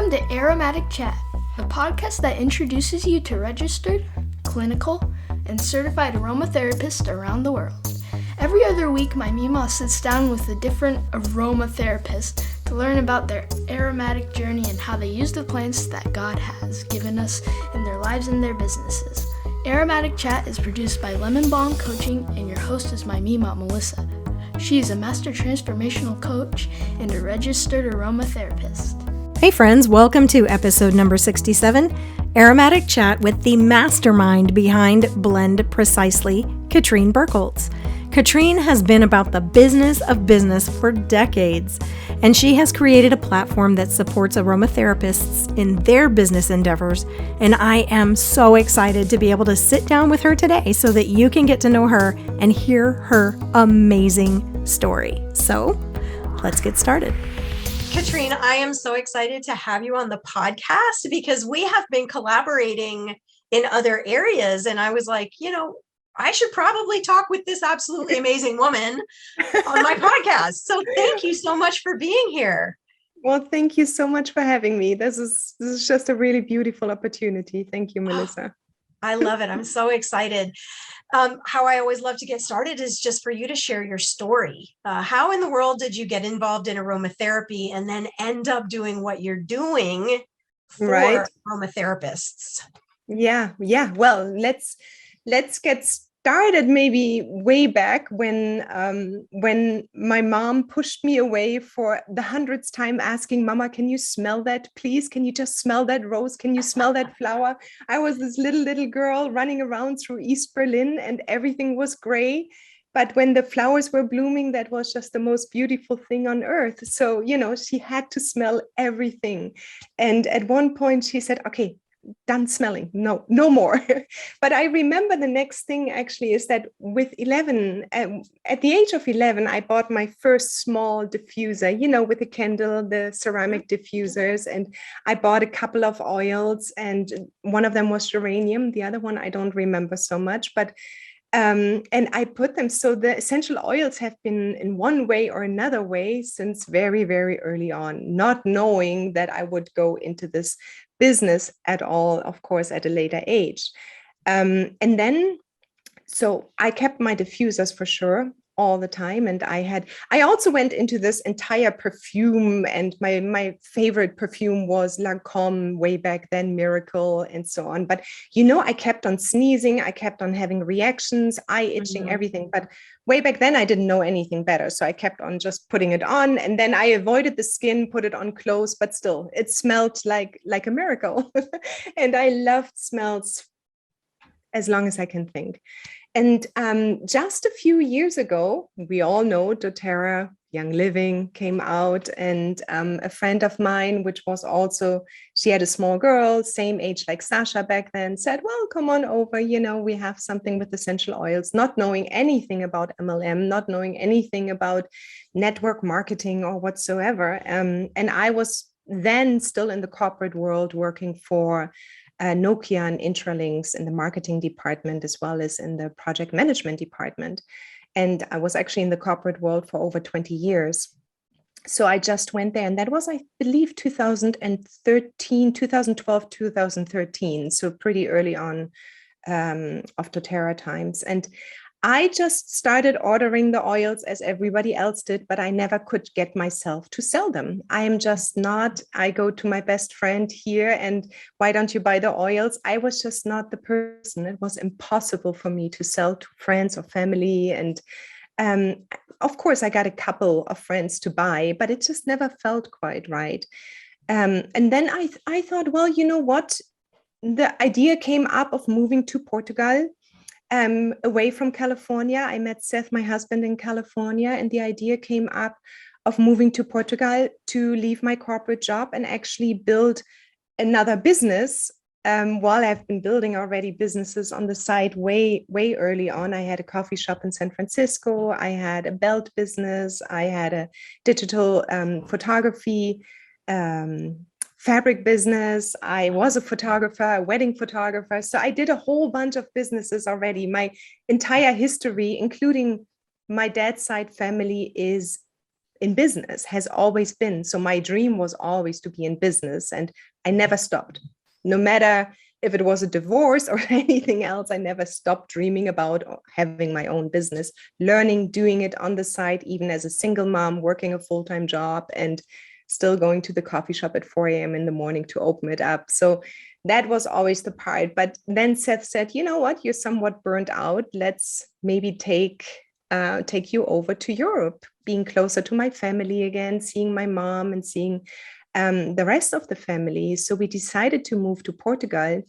Welcome to AromaticChat, the podcast that introduces you to registered, clinical, and certified aromatherapists around the world. Every other week, my Mima sits down with a different aromatherapist to learn about their aromatic journey and how they use the plants that God has given us in their lives and their businesses. Aromatic Chat is produced by Lemon Balm Coaching, and your host is my Mima, Melissa. She is a master transformational coach and a registered aromatherapist. Hey friends, welcome to episode number 67, Aromatic Chat with the mastermind behind Blend Precisely, Katrin Birkholz. Katrin has been about the business of business for decades, and she has created a platform that supports aromatherapists in their business endeavors, and I am so excited to be able to sit down with her today so that you can get to know her and hear her amazing story. So, let's get started. Katrin, I am so excited to have you on the podcast because we have been collaborating in other areas. And I was like, I should probably talk with this absolutely amazing woman on my podcast. So thank you so much for being here. Well, thank you so much for having me. This is just a really beautiful opportunity. Thank you, Melissa. I love it. I'm so excited. How I always love to get started is just for you to share your story. How in the world did you get involved in aromatherapy and then end up doing what you're doing for aromatherapists? Yeah. Well, let's get started maybe way back when my mom pushed me away for the 100th time asking, Mama, can you smell that, please? Can you just smell that rose? Can you smell that flower? I was this little girl running around through East Berlin and everything was gray. But when the flowers were blooming, that was just the most beautiful thing on earth. So, she had to smell everything. And at one point she said, okay, done smelling, no more. But I remember the next thing actually is that with 11, at the age of 11, I bought my first small diffuser, with a candle, the ceramic diffusers, and I bought a couple of oils, and one of them was geranium, the other one I don't remember so much, but and I put them, so the essential oils have been in one way or another way since very, very early on, not knowing that I would go into this business at all, of course, at a later age. And then, so I kept my diffusers for sure all the time. And I also went into this entire perfume, and my favorite perfume was Lancôme way back then, Miracle, and so on. But, I kept on sneezing. I kept on having reactions, eye itching, everything. But way back then, I didn't know anything better. So I kept on just putting it on. And then I avoided the skin, put it on clothes, but still, it smelled like a miracle. And I loved smells as long as I can think. And just a few years ago, we all know doTERRA, Young Living came out, and a friend of mine, which was also, she had a small girl, same age like Sasha back then, said, well, come on over, we have something with essential oils, not knowing anything about MLM, not knowing anything about network marketing or whatsoever. And I was then still in the corporate world working for Nokia and Intralinks in the marketing department, as well as in the project management department. And I was actually in the corporate world for over 20 years. So I just went there, and that was, I believe, 2012, 2013. So pretty early on of doTERRA times. And I just started ordering the oils as everybody else did, but I never could get myself to sell them. I am just not, I go to my best friend here and why don't you buy the oils? I was just not the person. It was impossible for me to sell to friends or family. And of course, I got a couple of friends to buy, but it just never felt quite right. And then I thought, well, you know what? The idea came up of moving to Portugal. Away from California. I met Seth, my husband, in California, and the idea came up of moving to Portugal to leave my corporate job and actually build another business. While I've been building already businesses on the side way early on. I had a coffee shop in San Francisco. I had a belt business. I had a digital photography fabric business. I was a photographer, a wedding photographer. So I did a whole bunch of businesses already. My entire history, including my dad's side family, is in business, has always been. So my dream was always to be in business, and I never stopped. No matter if it was a divorce or anything else, I never stopped dreaming about having my own business, learning, doing it on the side, even as a single mom, working a full-time job and still going to the coffee shop at 4 a.m. in the morning to open it up. So that was always the part. But then Seth said, you know what, you're somewhat burnt out. Let's maybe take you over to Europe, being closer to my family again, seeing my mom and seeing the rest of the family. So we decided to move to Portugal.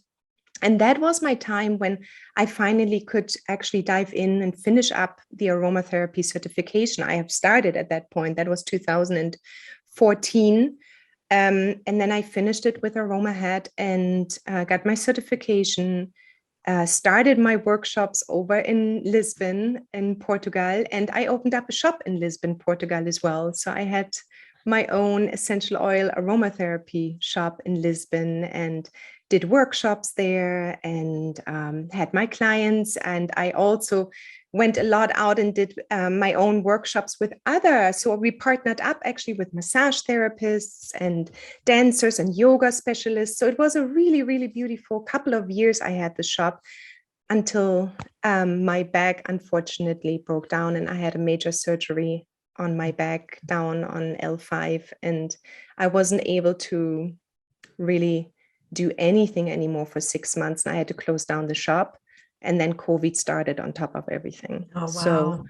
And that was my time when I finally could actually dive in and finish up the aromatherapy certification. I have started at that point. That was 2014. And then I finished it with AromaHead and got my certification, started my workshops over in Lisbon, in Portugal. And I opened up a shop in Lisbon, Portugal as well. So I had my own essential oil aromatherapy shop in Lisbon and did workshops there and had my clients. And I also went a lot out and did my own workshops with others. So we partnered up actually with massage therapists and dancers and yoga specialists. So it was a really, really beautiful couple of years I had the shop until my back unfortunately broke down and I had a major surgery on my back down on L5. And I wasn't able to really do anything anymore for 6 months. And I had to close down the shop. And then COVID started on top of everything. Oh, wow. So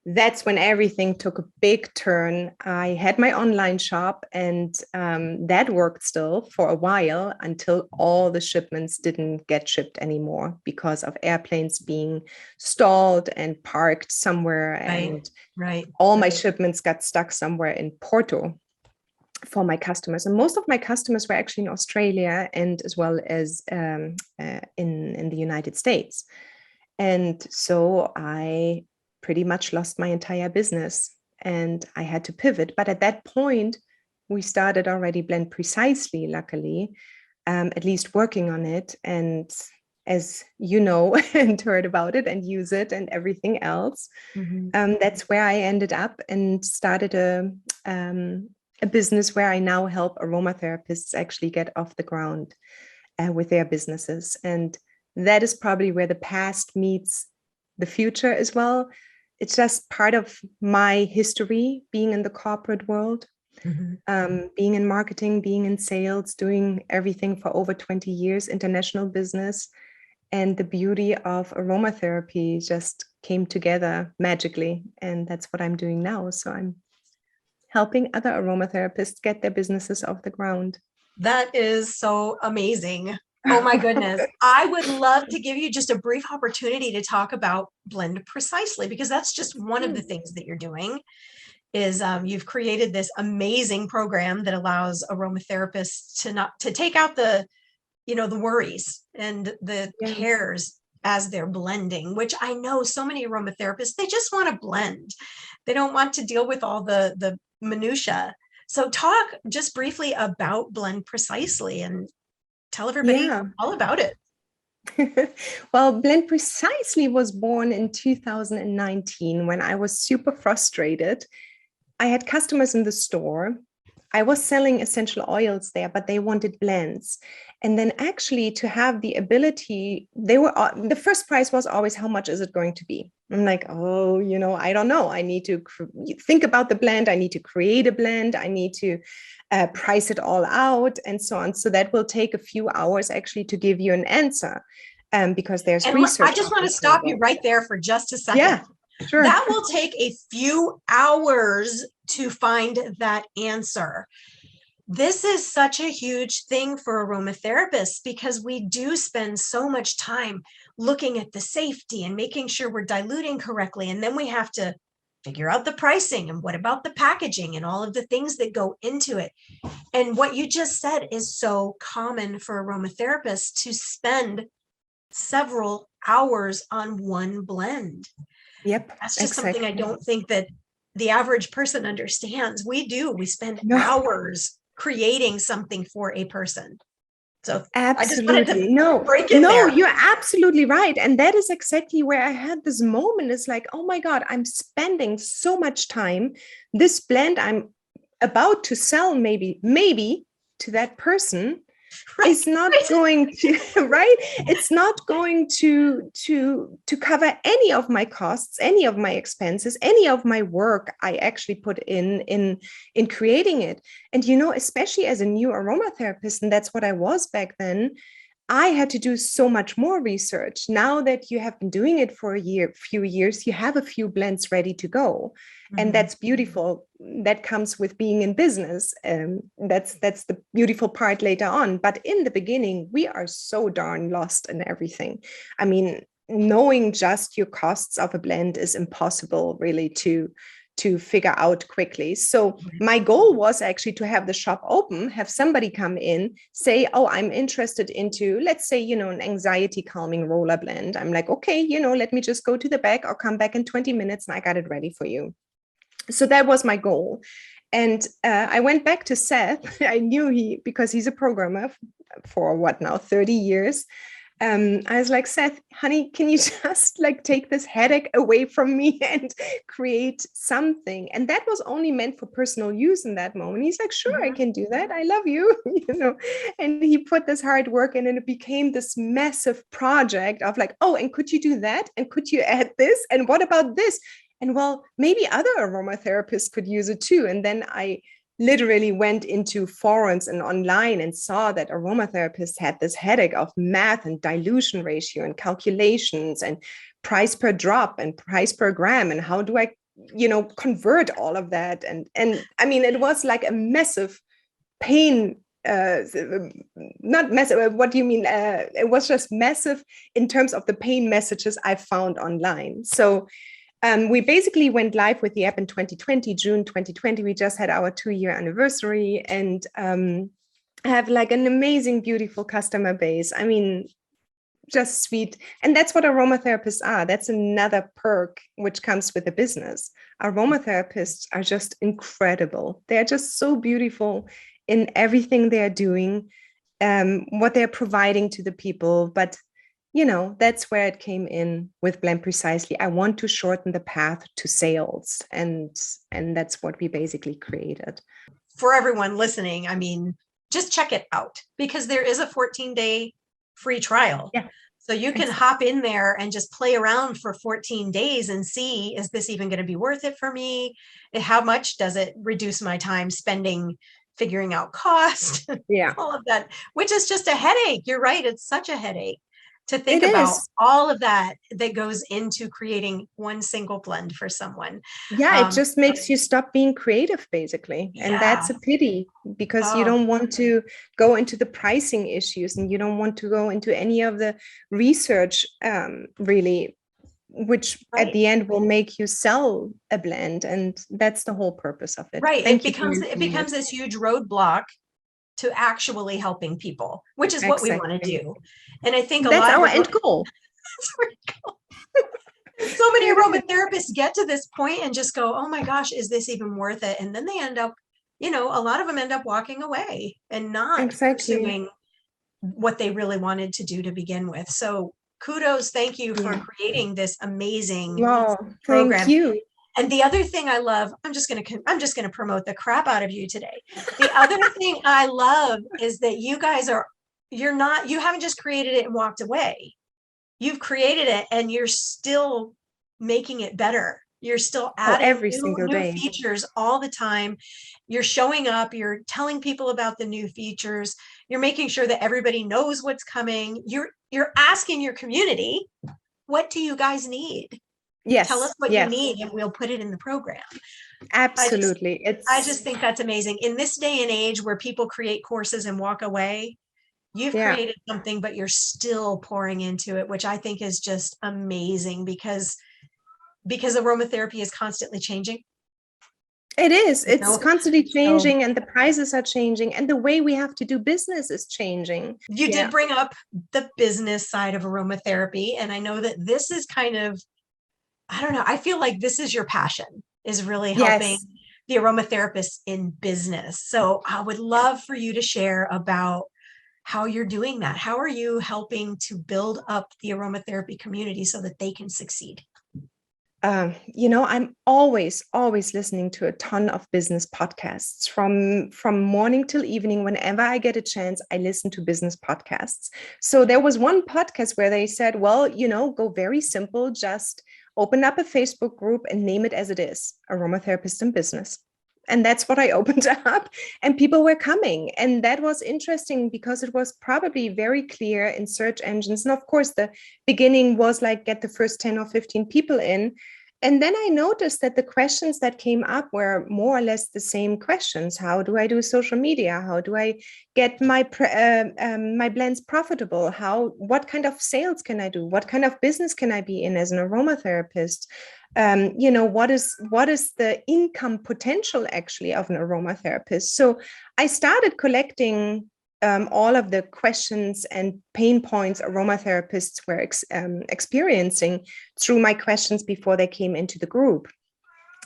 that's when everything took a big turn. I had my online shop and that worked still for a while until all the shipments didn't get shipped anymore because of airplanes being stalled and parked somewhere. And all my shipments got stuck somewhere in Porto for my customers. And most of my customers were actually in Australia and as well as in the United States. And so I pretty much lost my entire business and I had to pivot. But at that point, we started already Blend Precisely, luckily, at least working on it. And as you know, and heard about it and use it and everything else, that's where I ended up and started a business where I now help aromatherapists actually get off the ground with their businesses. And that is probably where the past meets the future as well. It's just part of my history, being in the corporate world, being in marketing, being in sales, doing everything for over 20 years, international business. And the beauty of aromatherapy just came together magically. And that's what I'm doing now. So I'm helping other aromatherapists get their businesses off the ground. That is so amazing. Oh my goodness. I would love to give you just a brief opportunity to talk about Blend Precisely, because that's just one of the things that you're doing is you've created this amazing program that allows aromatherapists to take out the worries and the cares as they're blending, which I know so many aromatherapists, they just want to blend. They don't want to deal with all the minutia. So talk just briefly about Blend Precisely and tell everybody all about it. Well, Blend Precisely was born in 2019 when I was super frustrated. I had customers in the store. I was selling essential oils there, but they wanted blends. And then actually to have the ability, the first price was always, how much is it going to be? I'm like, oh, I don't know. I need to think about the blend. I need to create a blend. I need to price it all out and so on. So that will take a few hours actually to give you an answer because there's research. I just want to stop you right there for just a second. Yeah, sure. That will take a few hours to find that answer. This is such a huge thing for aromatherapists because we do spend so much time looking at the safety and making sure we're diluting correctly. And then we have to figure out the pricing and what about the packaging and all of the things that go into it. And what you just said is so common for aromatherapists to spend several hours on one blend. Yep. That's just something I don't think that the average person understands. We spend hours creating something for a person. So Absolutely. break in No, there. you're absolutely right. And that is exactly where I had this moment. It's like, oh my God, I'm spending so much time. This blend I'm about to sell, maybe to that person is not going to right, it's not going to cover any of my costs, any of my expenses, any of my work I actually put in creating it. And especially as a new aromatherapist, and that's what I was back then, I had to do so much more research. Now that you have been doing it for few years, you have a few blends ready to go. And that's beautiful. That comes with being in business. That's the beautiful part later on. But in the beginning, we are so darn lost in everything. I mean, knowing just your costs of a blend is impossible really to figure out quickly. So my goal was actually to have the shop open, have somebody come in, say, oh, I'm interested into, let's say, an anxiety calming roller blend. I'm like, okay, let me just go to the back. I'll come back in 20 minutes and I got it ready for you. So that was my goal. And I went back to Seth. I knew because he's a programmer for what now, 30 years. I was like, Seth, honey, can you just take this headache away from me and create something? And that was only meant for personal use in that moment. He's like, sure, I can do that. I love you, and he put this hard work in, and it became this massive project of oh, and could you do that? And could you add this? And what about this? And well, maybe other aromatherapists could use it too. And then I literally went into forums and online and saw that aromatherapists had this headache of math and dilution ratio and calculations and price per drop and price per gram. And how do I, convert all of that? And I mean, it was like a massive pain. Not massive. What do you mean? It was just massive in terms of the pain messages I found online. So we basically went live with the app in 2020, June 2020. We just had our 2-year anniversary, and have an amazing, beautiful customer base. I mean, just sweet. And that's what aromatherapists are. That's another perk which comes with the business. Aromatherapists are just incredible. They're just so beautiful in everything they're doing, what they're providing to the people. But that's where it came in with Blend Precisely. I want to shorten the path to sales. And that's what we basically created. For everyone listening, I mean, just check it out, because there is a 14-day free trial. Yeah. So you can hop in there and just play around for 14 days and see, is this even going to be worth it for me? How much does it reduce my time spending figuring out cost? Yeah. All of that, which is just a headache. You're right. It's such a headache to think It about is. all of that goes into creating one single blend for someone. Yeah, it just makes you stop being creative, basically. And that's a pity, because you don't want to go into the pricing issues, and you don't want to go into any of the research, really, which at the end will make you sell a blend. And that's the whole purpose of it. Right. Thank it you becomes this huge roadblock to actually helping people, which is what we want to do. And I think that's our end goal. So many aromatherapists get to this point and just go, oh my gosh, is this even worth it? And then they end up, a lot of them end up walking away and not pursuing what they really wanted to do to begin with. So kudos. Thank you for creating this amazing program. Thank you. And the other thing I love, I'm just going to promote the crap out of you today. The other thing I love is that you guys you haven't just created it and walked away. You've created it and you're still making it better. You're still adding every single day new features all the time. You're showing up, you're telling people about the new features. You're making sure that everybody knows what's coming. You're asking your community, what do you guys need? Yes. Tell us what you need and we'll put it in the program. Absolutely. I just think that's amazing. In this day and age where people create courses and walk away, you've created something, but you're still pouring into it, which I think is just amazing, because aromatherapy is constantly changing. It is. It's constantly changing, and the prices are changing, and the way we have to do business is changing. You did bring up the business side of aromatherapy, and I know that this is kind of, I don't know, I feel like this is your passion, is really helping the aromatherapists in business. So I would love for you to share about how you're doing that. How are you helping to build up the aromatherapy community so that they can succeed? I'm always listening to a ton of business podcasts from morning till evening. Whenever I get a chance, I listen to business podcasts. So there was one podcast where they said, well, go very simple, just open up a Facebook group and name it as it is, Aromatherapist in Business. And that's what I opened up, and people were coming. And that was interesting because it was probably very clear in search engines. And of course, the beginning was like, get the first 10 or 15 people in. And then I noticed that the questions that came up were more or less the same questions. How do I do social media? How do I get my blends profitable? What kind of sales can I do? What kind of business can I be in as an aromatherapist? What is the income potential actually of an aromatherapist? So I started collecting all of the questions and pain points aromatherapists were experiencing through my questions before they came into the group.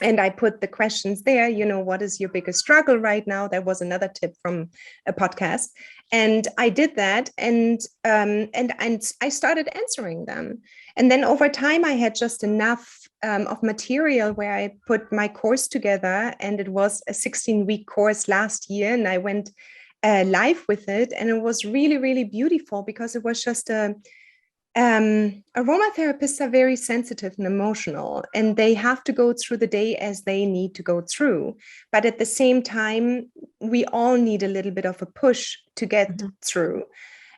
And I put the questions there, what is your biggest struggle right now? That was another tip from a podcast. And I did that, and I started answering them. And then over time, I had just enough of material where I put my course together, and it was a 16-week course last year, and I went live with it, and it was really, really beautiful because it was just aromatherapists are very sensitive and emotional, and they have to go through the day as they need to go through. But at the same time, we all need a little bit of a push to get through,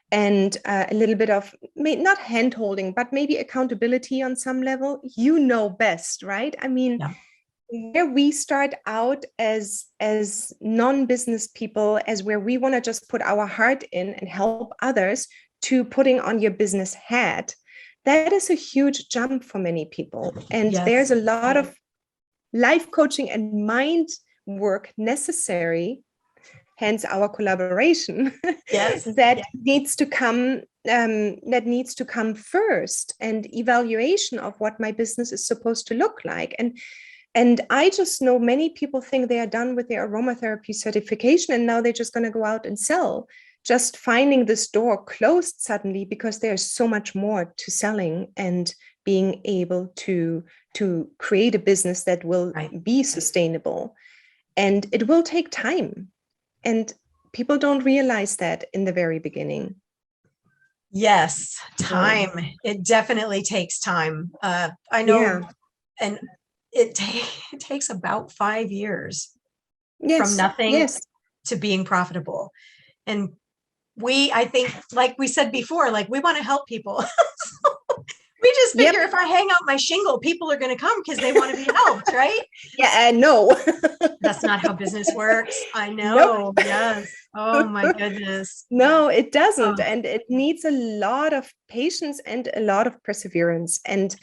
and a little bit of not hand holding, but maybe accountability on some level. You know best, right? I mean, where we start out as non-business people, as where we want to just put our heart in and help others, to putting on your business hat, that is a huge jump for many people. And there's a lot of life coaching and mind work necessary, hence our collaboration, that needs to come first, and evaluation of what my business is supposed to look like. And I just know many people think they are done with their aromatherapy certification, and now they're just going to go out and sell, just finding this door closed suddenly, because there's so much more to selling and being able to create a business that will be sustainable. And it will take time. And people don't realize that in the very beginning. Yes, time. It definitely takes time. I know, and it takes about 5 years from nothing to being profitable. And I think, like we said before, like, we want to help people. We just figure if I hang out my shingle, people are going to come because they want to be helped, right? No. That's not how business works. I know. Nope. Yes. Oh my goodness. No, it doesn't. And it needs a lot of patience and a lot of perseverance. And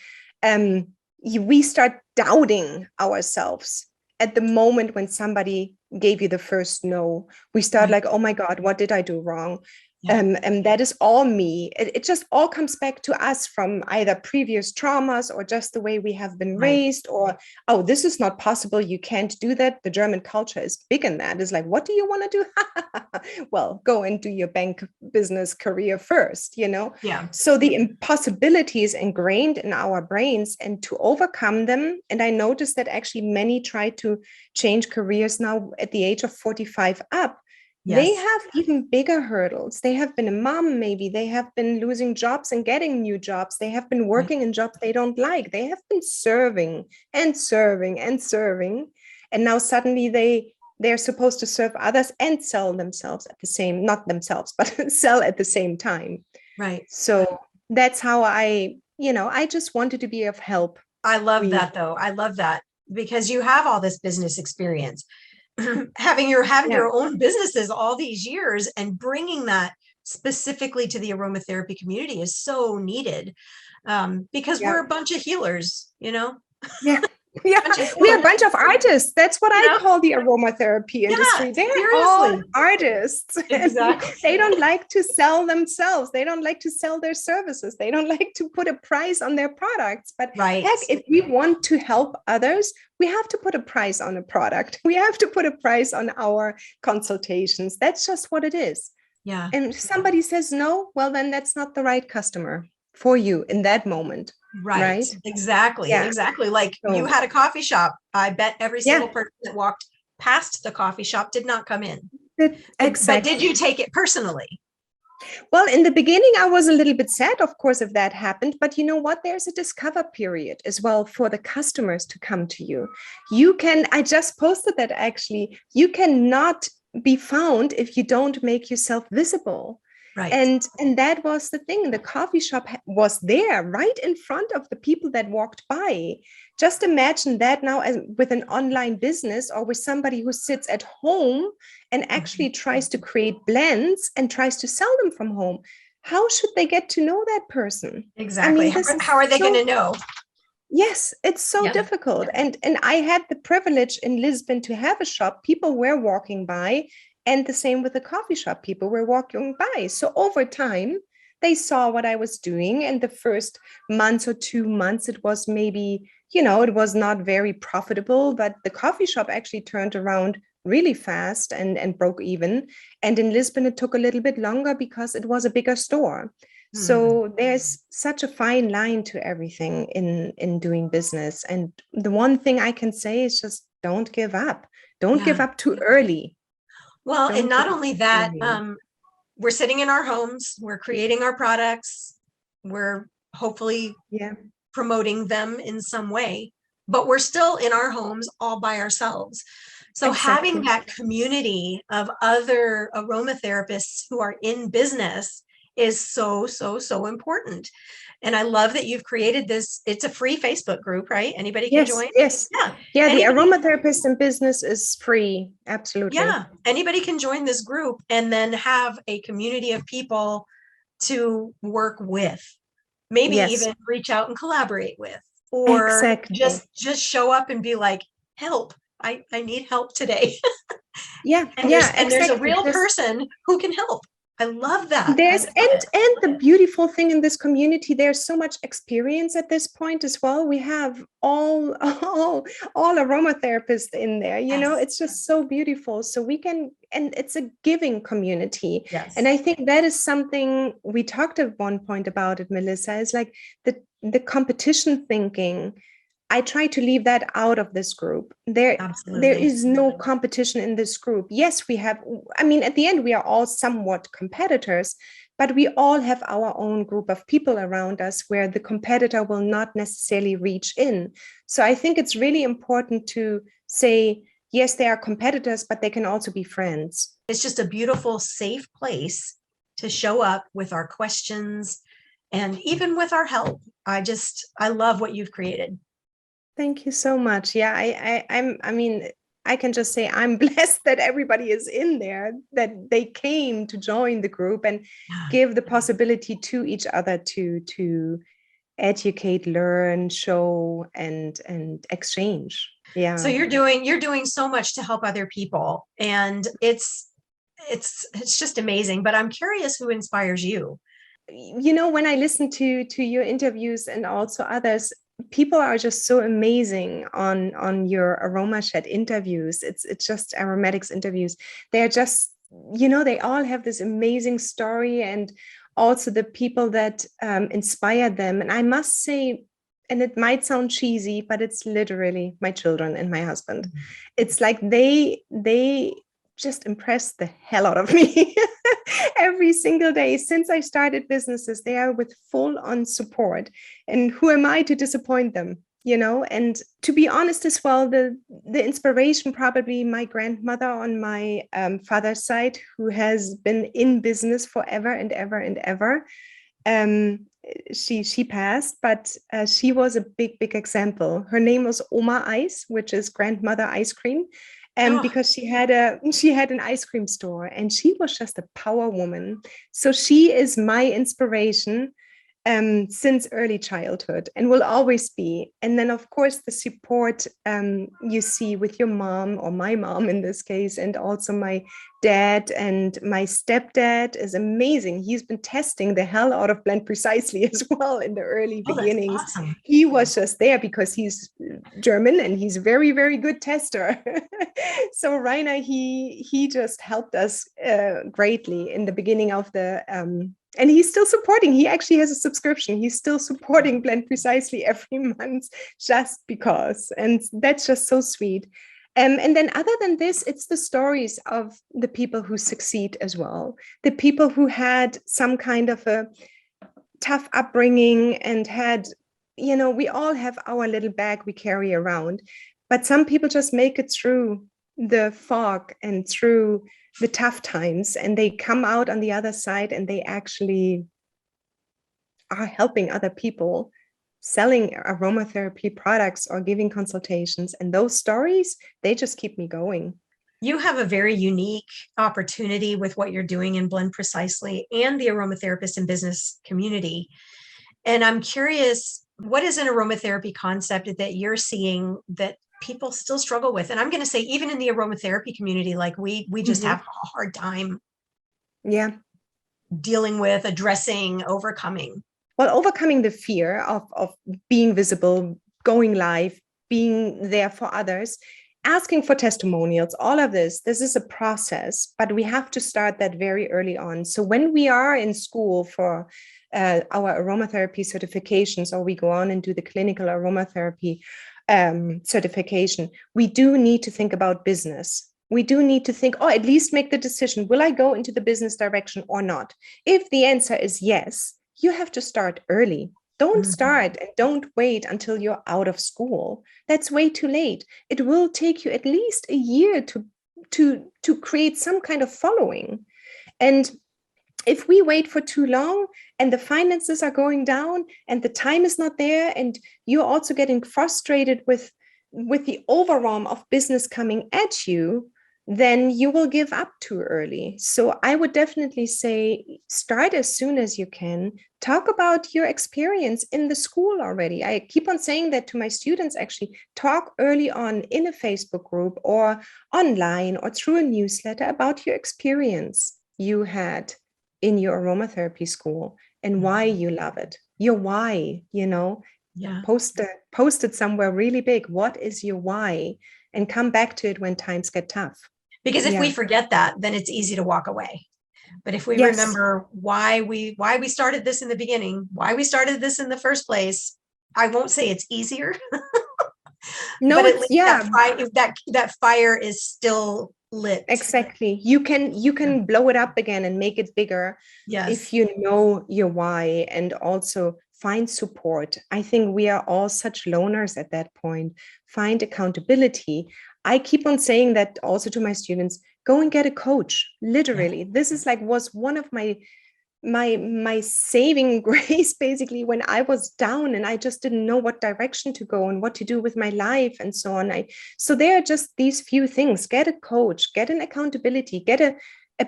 we start doubting ourselves at the moment when somebody gave you the first no. We start like, oh my God, what did I do wrong? And that is all me. It just all comes back to us from either previous traumas or just the way we have been raised, or, oh, this is not possible. You can't do that. The German culture is big in that. It's like, what do you want to do? Well, go and do your bank business career first, So the impossibility is ingrained in our brains, and to overcome them. And I noticed that actually many try to change careers now at the age of 45 up. They have even bigger hurdles. They have been a mom, maybe. They have been losing jobs and getting new jobs. They have been working in jobs they don't like. They have been serving and serving and serving. And now suddenly they're supposed to serve others and sell themselves at the same, not themselves, but sell at the same time. Right. So that's how I just wanted to be of help. I love that, though. I love that, because you have all this business experience. having your own businesses all these years, and bringing that specifically to the aromatherapy community is so needed, because we're a bunch of healers, We're a bunch of artists. That's what I call the aromatherapy industry. They're all artists. Exactly. They don't like to sell themselves. They don't like to sell their services. They don't like to put a price on their products. But heck, if we want to help others, we have to put a price on a product. We have to put a price on our consultations. That's just what it is. Yeah. And if somebody says no, well, then that's not the right customer for you in that moment. Right. Exactly. Yeah. Exactly. Like you had a coffee shop. I bet every single Yeah. person that walked past the coffee shop did not come in. Exactly. But did you take it personally? Well, in the beginning, I was a little bit sad, of course, if that happened. But you know what? There's a discover period as well for the customers to come to you. I just posted that actually, you cannot be found if you don't make yourself visible. Right. And that was the thing. The coffee shop was there right in front of the people that walked by. Just imagine that now with an online business or with somebody who sits at home and actually tries to create blends and tries to sell them from home. How should they get to know that person? Exactly. I mean, how are they going to know? Yes, it's so difficult. And I had the privilege in Lisbon to have a shop. People were walking by, and the same with the coffee shop. People were walking by. So over time, they saw what I was doing. And the first month or 2 months, it was maybe, it was not very profitable, but the coffee shop actually turned around really fast and broke even. And in Lisbon, it took a little bit longer because it was a bigger store. So there's such a fine line to everything in doing business. And the one thing I can say is just don't give up. Don't give up too early. Well, and not only that, we're sitting in our homes, we're creating our products, we're hopefully promoting them in some way, but we're still in our homes all by ourselves. So having that community of other aromatherapists who are in business is so, so, so important. And I love that you've created this. It's a free Facebook group, right? Anybody can join? Yes. Yeah. The Aromatherapist in business is free. Absolutely. Yeah. Anybody can join this group and then have a community of people to work with, maybe even reach out and collaborate with, or just show up and be like, help, I need help today. And there's a real person who can help. I love that. And the beautiful thing in this community, there's so much experience at this point as well. We have all aromatherapists in there, it's just so beautiful. So we can, and it's a giving community. And I think that is something we talked at one point about it, Melissa, is like the competition thinking. I try to leave that out of this group. There is no competition in this group. Yes, we have, at the end, we are all somewhat competitors, but we all have our own group of people around us where the competitor will not necessarily reach in. So I think it's really important to say, yes, they are competitors, but they can also be friends. It's just a beautiful, safe place to show up with our questions and even with our help. I love what you've created. Thank you so much. Yeah, I can just say I'm blessed that everybody is in there, that they came to join the group and give the possibility to each other to educate, learn, show, and exchange. Yeah. So you're doing so much to help other people, and it's just amazing. But I'm curious who inspires you. When I listen to your interviews and also others, people are just so amazing on your AromaChat interviews. It's just Aromatics interviews. They're just, they all have this amazing story, and also the people that inspire them. And I must say, and it might sound cheesy, but it's literally my children and my husband. Mm-hmm. It's like they just impress the hell out of me. Every single day since I started businesses, they are with full on support. And who am I to disappoint them? And to be honest as well, the inspiration, probably my grandmother on my father's side, who has been in business forever and ever and ever. She passed, but she was a big example. Her name was Oma Ice, which is grandmother ice cream. Because she had an ice cream store, and she was just a power woman. So she is my inspiration. since early childhood and will always be. And then, of course, the support you see with your mom, or my mom in this case, and also my dad and my stepdad is amazing. He's been testing the hell out of Blend Precisely as well in the early beginnings. Awesome. He was just there because he's German and he's a very, very good tester. So Rainer, he just helped us greatly in the beginning of the and he's still supporting. He actually has a subscription. He's still supporting Blend Precisely every month just because. And that's just so sweet. And then other than this, it's the stories of the people who succeed as well. The people who had some kind of a tough upbringing and had, we all have our little bag we carry around. But some people just make it through the fog and through the tough times, and they come out on the other side and they actually are helping other people, selling aromatherapy products or giving consultations. And those stories, they just keep me going. You have a very unique opportunity with what you're doing in Blend Precisely and the aromatherapist and business community. And I'm curious, what is an aromatherapy concept that you're seeing that people still struggle with? And I'm going to say, even in the aromatherapy community, like we just have a hard time dealing with, addressing, overcoming. Well, overcoming the fear of being visible, going live, being there for others, asking for testimonials, all of this is a process, but we have to start that very early on. So when we are in school for our aromatherapy certifications, or we go on and do the clinical aromatherapy certification, we do need to think about business. We do need to think, at least make the decision, will I go into the business direction or not? If the answer is yes, you have to start early. Don't start and don't wait until you're out of school. That's way too late. It will take you at least a year to create some kind of following. And if we wait for too long and the finances are going down and the time is not there, and you're also getting frustrated with the overwhelm of business coming at you, then you will give up too early. So I would definitely say start as soon as you can. Talk about your experience in the school already. I keep on saying that to my students, actually. Talk early on in a Facebook group or online or through a newsletter about your experience you had in your aromatherapy school and why you love it. Your why, post it somewhere really big. What is your why? And come back to it when times get tough. Because if we forget that, then it's easy to walk away. But if we remember why we started this in the beginning, why we started this in the first place, I won't say it's easier. No, but at least that fire is still lit. Exactly. You can blow it up again and make it bigger. Yes. If you know your why, and also find support. I think we are all such loners at that point. Find accountability. I keep on saying that also to my students, go and get a coach. Literally. This is was one of my saving grace, basically, when I was down and I just didn't know what direction to go and what to do with my life and so on. So there are just these few things. Get a coach, get an accountability, get a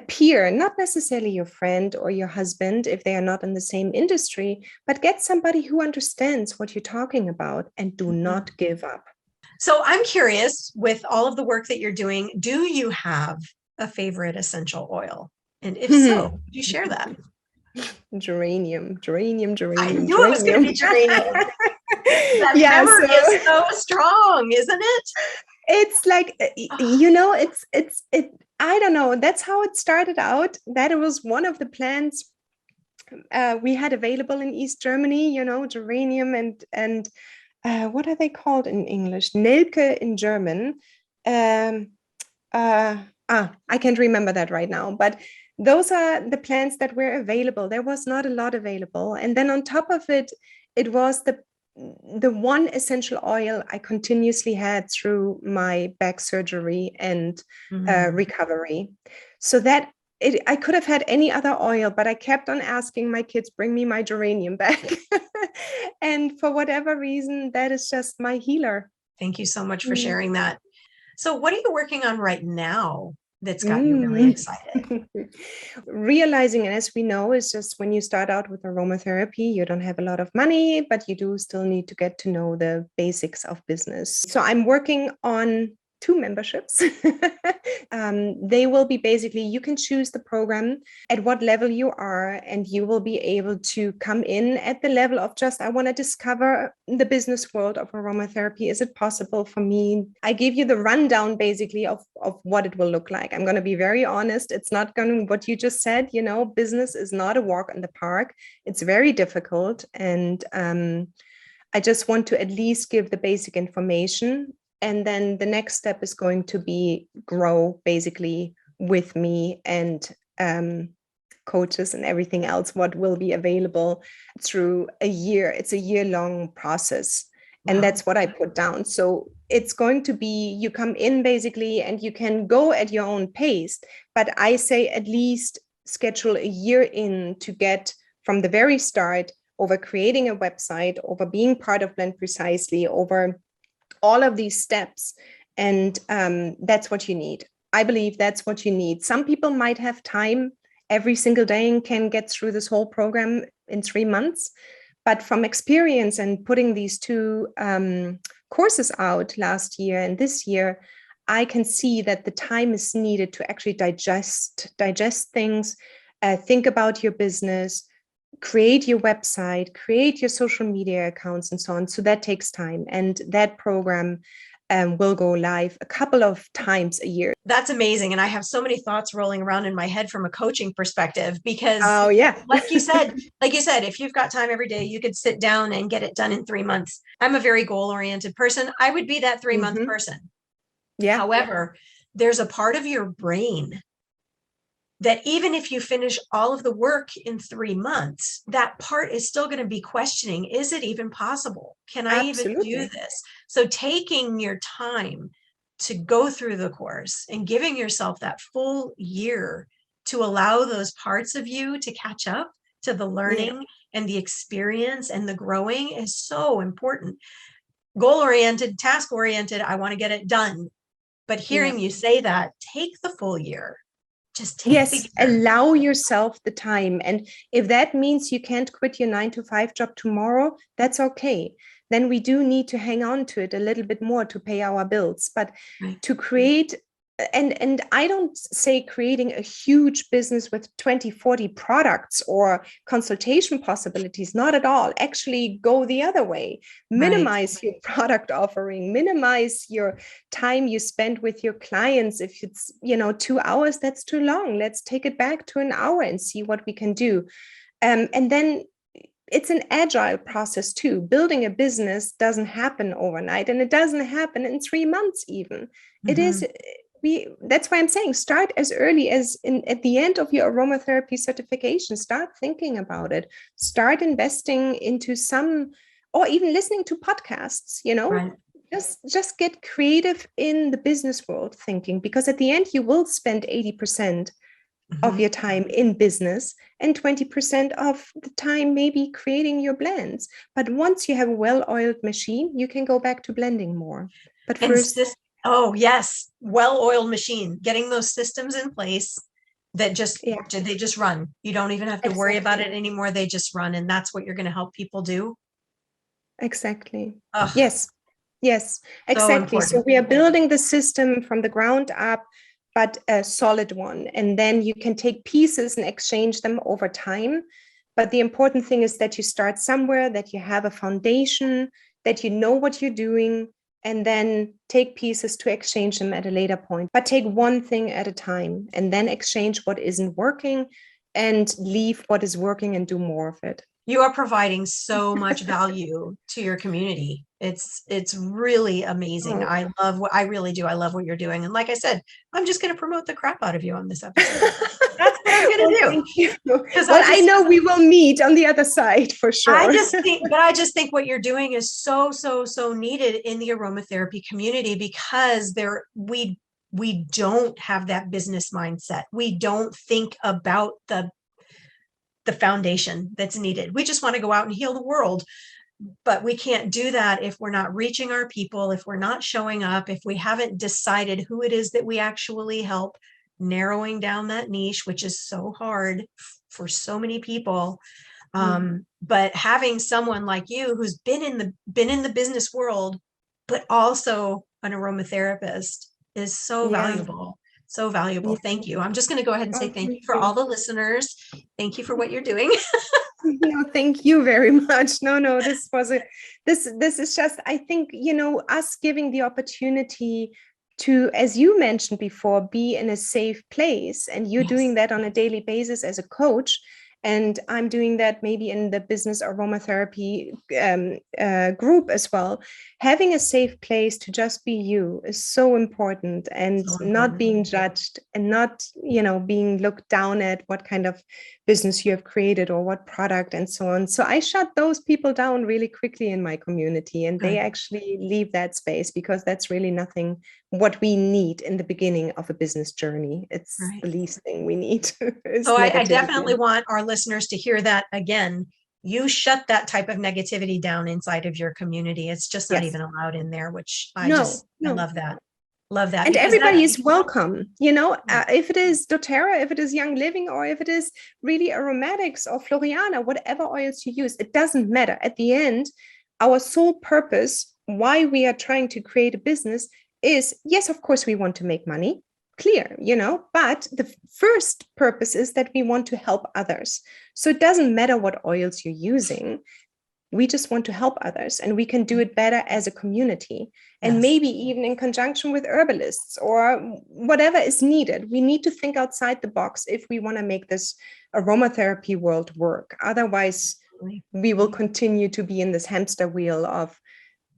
peer, not necessarily your friend or your husband if they are not in the same industry, but get somebody who understands what you're talking about, and do not give up. So I'm curious, with all of the work that you're doing, do you have a favorite essential oil? And if so, could you share that? Geranium. I knew it was going to be geranium. That memory is so strong, isn't it? It's I don't know. That's how it started out. That it was one of the plants we had available in East Germany, geranium and what are they called in English? Nelke in German. I can't remember that right now, but those are the plants that were available. There was not a lot available. And then on top of it, it was the one essential oil I continuously had through my back surgery and recovery. So that I could have had any other oil, but I kept on asking my kids, bring me my geranium back. And for whatever reason, that is just my healer. Thank you so much for sharing that. So what are you working on right now that's got you really excited? Realizing, and as we know, is just when you start out with aromatherapy, you don't have a lot of money, but you do still need to get to know the basics of business. So I'm working on 2 memberships. They will be basically, you can choose the program at what level you are, and you will be able to come in at the level of just, I want to discover the business world of aromatherapy. Is it possible for me? I give you the rundown basically of what it will look like. I'm going to be very honest. It's not going to, what you just said, business is not a walk in the park. It's very difficult. And I just want to at least give the basic information. And then the next step is going to be grow basically with me and coaches and everything else, what will be available through a year. It's a year-long process. Wow. And that's what I put down. So it's going to be, you come in basically and you can go at your own pace. But I say at least schedule a year in to get from the very start over creating a website, over being part of Blend Precisely, over all of these steps. And that's what you need. I believe that's what you need. Some people might have time every single day and can get through this whole program in 3 months. But from experience and putting these 2 courses out last year and this year, I can see that the time is needed to actually digest things, think about your business, create your website, create your social media accounts and so on. So that takes time. And that program will go live a couple of times a year. That's amazing. And I have so many thoughts rolling around in my head from a coaching perspective, because like you said, if you've got time every day, you could sit down and get it done in 3 months. I'm a very goal-oriented person. I would be that 3-month person. Yeah. However, there's a part of your brain that even if you finish all of the work in 3 months, that part is still going to be questioning, is it even possible? Can I even do this? So taking your time to go through the course and giving yourself that full year to allow those parts of you to catch up to the learning and the experience and the growing is so important. Goal-oriented, task-oriented, I want to get it done. But hearing you say that, take the full year. Just take allow yourself the time. And if that means you can't quit your 9-to-5 job tomorrow, that's okay. Then we do need to hang on to it a little bit more to pay our bills. But to create, and I don't say creating a huge business with 20-40 products or consultation possibilities, not at all. Actually go the other way. Minimize your product offering, minimize your time you spend with your clients. If it's 2 hours, that's too long. Let's take it back to an hour and see what we can do. And then it's an agile process too. Building a business doesn't happen overnight, and it doesn't happen in 3 months even. It is. That's why I'm saying start as early as at the end of your aromatherapy certification. Start thinking about it. Start investing into some, or even listening to podcasts. Just get creative in the business world thinking, because at the end you will spend 80% of your time in business and 20% of the time maybe creating your blends. But once you have a well-oiled machine, you can go back to blending more. But first. Well-oiled machine, getting those systems in place that they just run. You don't even have to worry about it anymore. They just run. And that's what you're going to help people do. Exactly. Yes, exactly. So we are building the system from the ground up, but a solid one. And then you can take pieces and exchange them over time. But the important thing is that you start somewhere, that you have a foundation, that you know what you're doing, and then take pieces to exchange them at a later point. But take one thing at a time and then exchange what isn't working and leave what is working and do more of it. You are providing so much value to your community. It's really amazing. I really do. I love what you're doing. And like I said, I'm just going to promote the crap out of you on this episode. That's what I'm going to do. Thank you. Well, I know we will meet on the other side for sure. I just think what you're doing is so needed in the aromatherapy community, because we don't have that business mindset. We don't think about the foundation that's needed. We just want to go out and heal the world. But we can't do that if we're not reaching our people, if we're not showing up, if we haven't decided who it is that we actually help, narrowing down that niche, which is so hard for so many people. But having someone like you who's been in the business world, but also an aromatherapist is so valuable. So valuable. Thank you. I'm just going to go ahead and say thank you for all the listeners. Thank you for what you're doing. No, thank you very much. No, this is just, I think, us giving the opportunity to, as you mentioned before, be in a safe place. And you're doing that on a daily basis as a coach. And I'm doing that maybe in the business aromatherapy group as well. Having a safe place to just be you is so important, and not being judged, and not, being looked down at what kind of business you have created or what product and so on. So I shut those people down really quickly in my community, and they actually leave that space, because that's really nothing what we need in the beginning of a business journey. It's the least thing we need. So I definitely want our listeners to hear that again. You shut that type of negativity down inside of your community. It's just not even allowed in there, which I love that. Love that. And everybody is welcome, if it is doTERRA, if it is Young Living, or if it is really aromatics or Floriana, whatever oils you use, it doesn't matter. At the end, our sole purpose, why we are trying to create a business, is, yes, of course, we want to make money, clear, but the first purpose is that we want to help others. So it doesn't matter what oils you're using. We just want to help others, and we can do it better as a community, and maybe even in conjunction with herbalists or whatever is needed. We need to think outside the box if we want to make this aromatherapy world work. Otherwise, we will continue to be in this hamster wheel of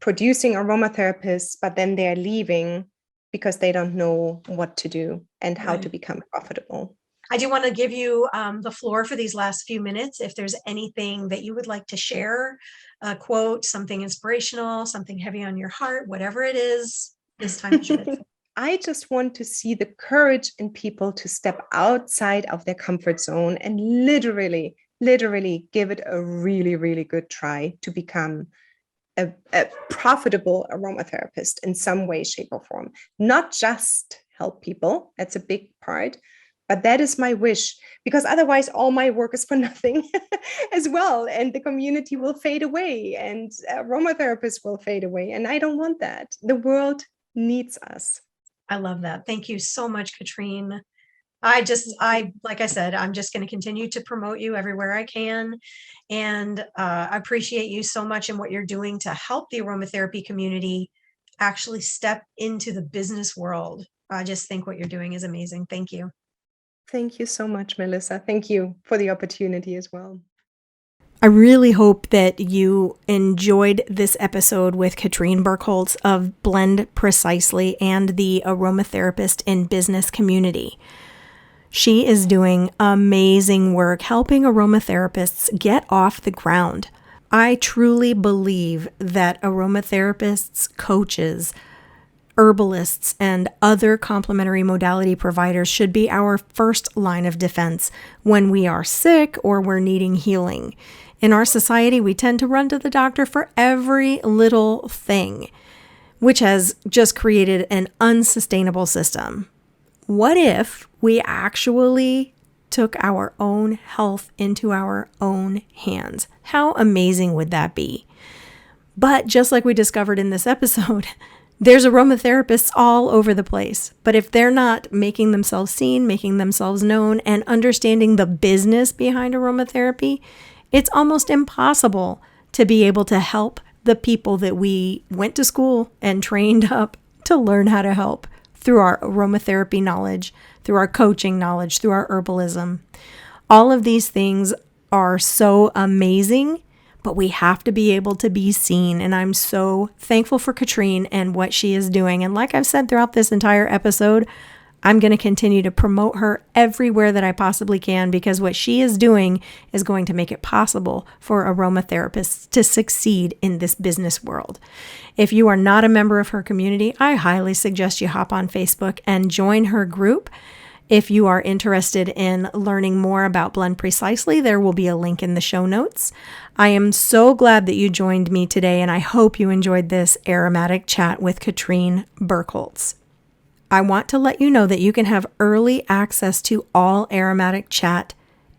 producing aromatherapists, but then they're leaving because they don't know what to do and how to become profitable. I do want to give you the floor for these last few minutes. If there's anything that you would like to share, a quote, something inspirational, something heavy on your heart, whatever it is, this time is yours. I just want to see the courage in people to step outside of their comfort zone and literally give it a really, really good try to become a profitable aromatherapist in some way, shape, or form. Not just help people, that's a big part, but that is my wish, because otherwise all my work is for nothing as well, and the community will fade away, and aromatherapists will fade away, and I don't want that. The world needs us. I love that. Thank you so much, Katrin. Like I said, I'm just going to continue to promote you everywhere I can. And I appreciate you so much in what you're doing to help the aromatherapy community actually step into the business world. I just think what you're doing is amazing. Thank you. Thank you so much, Melissa. Thank you for the opportunity as well. I really hope that you enjoyed this episode with Katrin Birkholz of Blend Precisely and the Aromatherapist in Business community. She is doing amazing work helping aromatherapists get off the ground. I truly believe that aromatherapists, coaches, herbalists, and other complementary modality providers should be our first line of defense when we are sick or we're needing healing. In our society, we tend to run to the doctor for every little thing, which has just created an unsustainable system. What if we actually took our own health into our own hands? How amazing would that be? But just like we discovered in this episode, there's aromatherapists all over the place. But if they're not making themselves seen, making themselves known, and understanding the business behind aromatherapy, it's almost impossible to be able to help the people that we went to school and trained up to learn how to help through our aromatherapy knowledge, through our coaching knowledge, through our herbalism. All of these things are so amazing, but we have to be able to be seen. And I'm so thankful for Katrin and what she is doing. And like I've said throughout this entire episode, I'm going to continue to promote her everywhere that I possibly can, because what she is doing is going to make it possible for aromatherapists to succeed in this business world. If you are not a member of her community, I highly suggest you hop on Facebook and join her group. If you are interested in learning more about Blend Precisely, there will be a link in the show notes. I am so glad that you joined me today, and I hope you enjoyed this aromatic chat with Katrin Birkholz. I want to let you know that you can have early access to all Aromatic Chat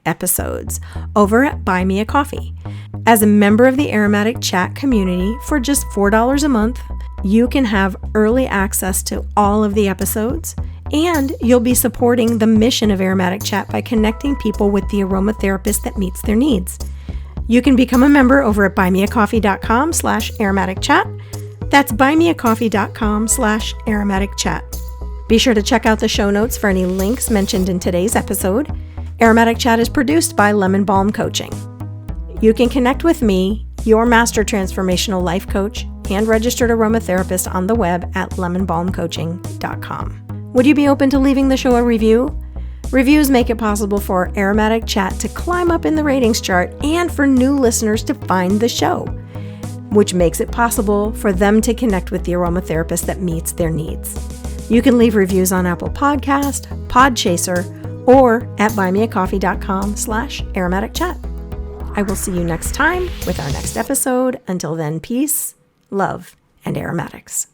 episodes over at Buy Me a Coffee. As a member of the Aromatic Chat community for just $4 a month, you can have early access to all of the episodes, and you'll be supporting the mission of Aromatic Chat by connecting people with the aromatherapist that meets their needs. You can become a member over at buymeacoffee.com/AromaticChat. That's buymeacoffee.com/AromaticChat. Be sure to check out the show notes for any links mentioned in today's episode. Aromatic Chat is produced by Lemon Balm Coaching. You can connect with me, your master transformational life coach and registered aromatherapist, on the web at lemonbalmcoaching.com. Would you be open to leaving the show a review? Reviews make it possible for Aromatic Chat to climb up in the ratings chart and for new listeners to find the show, which makes it possible for them to connect with the aromatherapist that meets their needs. You can leave reviews on Apple Podcast, Podchaser, or at buymeacoffee.com/AromaticChat. I will see you next time with our next episode. Until then, peace, love, and aromatics.